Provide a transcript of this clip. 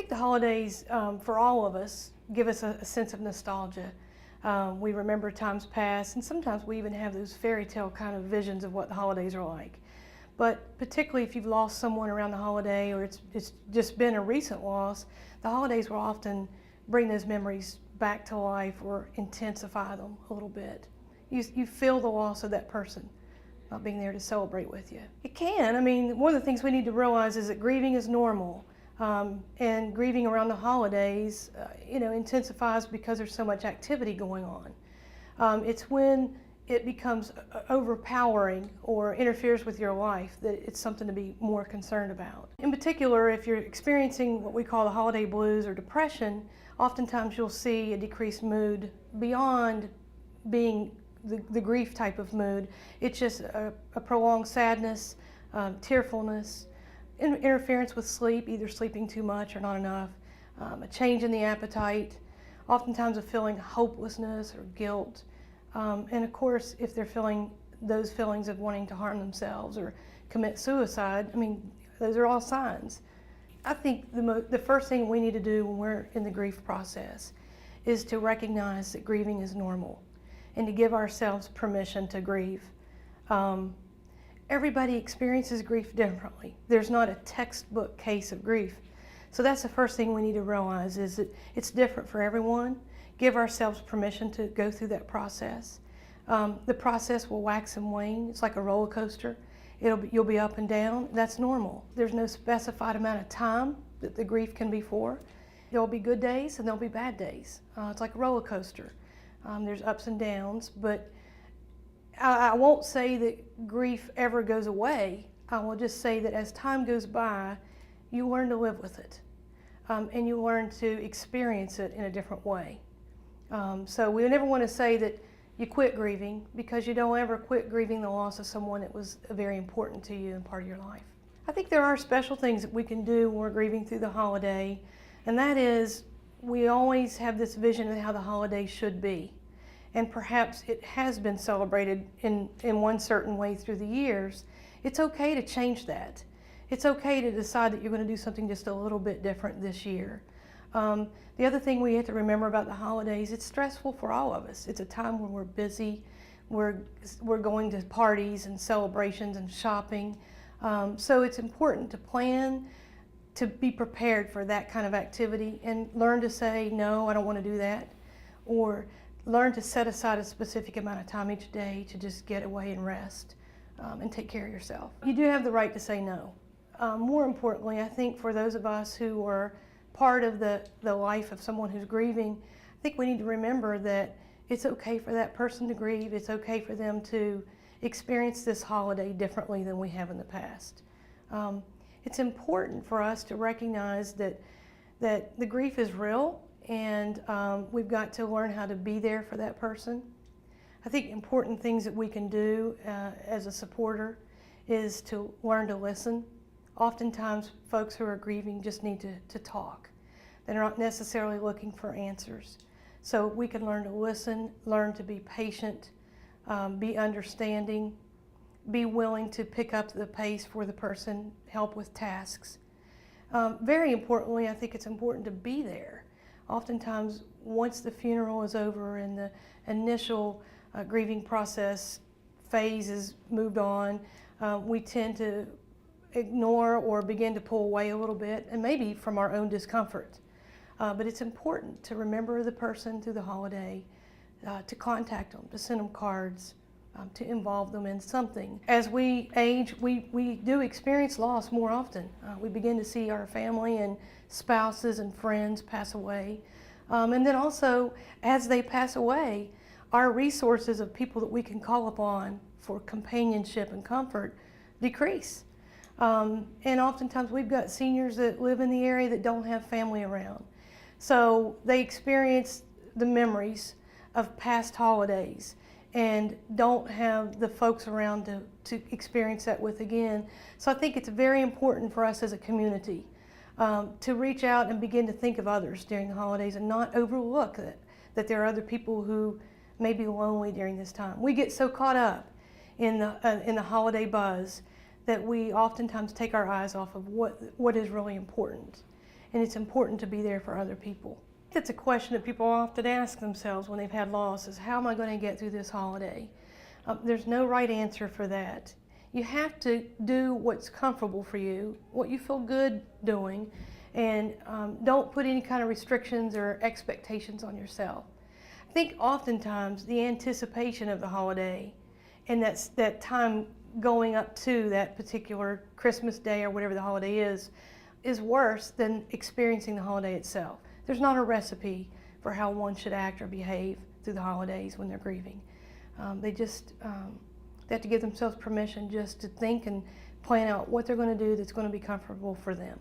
think the holidays, for all of us, give us a sense of nostalgia. We remember times past, and sometimes we even have those fairy tale kind of visions of what the holidays are like. But particularly if you've lost someone around the holiday, or it's just been a recent loss, the holidays will often bring those memories back to life or intensify them a little bit. You feel the loss of that person not being there to celebrate with you. It can. I mean, one of the things we need to realize is that grieving is normal. And grieving around the holidays, intensifies because there's so much activity going on. It's when it becomes overpowering or interferes with your life that it's something to be more concerned about. In particular, if you're experiencing what we call the holiday blues or depression, oftentimes you'll see a decreased mood beyond being the grief type of mood. It's just a prolonged sadness, tearfulness, interference with sleep, either sleeping too much or not enough, a change in the appetite, oftentimes a feeling of hopelessness or guilt, and of course if they're feeling those feelings of wanting to harm themselves or commit suicide, I mean, those are all signs. I think the first thing we need to do when we're in the grief process is to recognize that grieving is normal and to give ourselves permission to grieve. Everybody experiences grief differently. There's not a textbook case of grief. So that's the first thing we need to realize, is that it's different for everyone. Give ourselves permission to go through that process. The process will wax and wane. It's like a roller coaster. You'll be up and down. That's normal. There's no specified amount of time that the grief can be for. There'll be good days and there'll be bad days. It's like a roller coaster. There's ups and downs, but I won't say that grief ever goes away. I will just say that as time goes by, you learn to live with it, and you learn to experience it in a different way. So we never want to say that you quit grieving, because you don't ever quit grieving the loss of someone that was very important to you and part of your life. I think there are special things that we can do when we're grieving through the holiday, and that is, we always have this vision of how the holiday should be. And perhaps it has been celebrated in one certain way through the years. It's okay to change that. It's okay to decide that you're going to do something just a little bit different this year. The other thing we have to remember about the holidays, it's stressful for all of us. It's a time when we're busy, we're going to parties and celebrations and shopping. So it's important to plan, to be prepared for that kind of activity, and learn to say, no, I don't want to do that. Or learn to set aside a specific amount of time each day to just get away and rest, and take care of yourself. You do have the right to say no. More importantly, I think for those of us who are part of the life of someone who's grieving, I think we need to remember that it's okay for that person to grieve. It's okay for them to experience this holiday differently than we have in the past. It's important for us to recognize that the grief is real, and we've got to learn how to be there for that person. I think important things that we can do as a supporter is to learn to listen. Oftentimes folks who are grieving just need to talk. They're not necessarily looking for answers. So we can learn to listen, learn to be patient, be understanding, be willing to pick up the pace for the person, help with tasks. Very importantly, I think it's important to be there. Oftentimes, once the funeral is over and the initial grieving process phase is moved on, we tend to ignore or begin to pull away a little bit, and maybe from our own discomfort. But it's important to remember the person through the holiday, to contact them, to send them cards, to involve them in something. As we age, we do experience loss more often. We begin to see our family and spouses and friends pass away. And then also, as they pass away, our resources of people that we can call upon for companionship and comfort decrease. And oftentimes we've got seniors that live in the area that don't have family around. So they experience the memories of past holidays and don't have the folks around to experience that with again. So I think it's very important for us as a community to reach out and begin to think of others during the holidays and not overlook that there are other people who may be lonely during this time. We get so caught up in the holiday buzz that we oftentimes take our eyes off of what is really important. and it's important to be there for other people. It's a question that people often ask themselves when they've had loss is, how am I going to get through this holiday? There's no right answer for that. You have to do what's comfortable for you, what you feel good doing, and don't put any kind of restrictions or expectations on yourself. I think oftentimes the anticipation of the holiday and that time going up to that particular Christmas day or whatever the holiday is worse than experiencing the holiday itself. There's not a recipe for how one should act or behave through the holidays when they're grieving. They have to give themselves permission just to think and plan out what they're going to do that's going to be comfortable for them.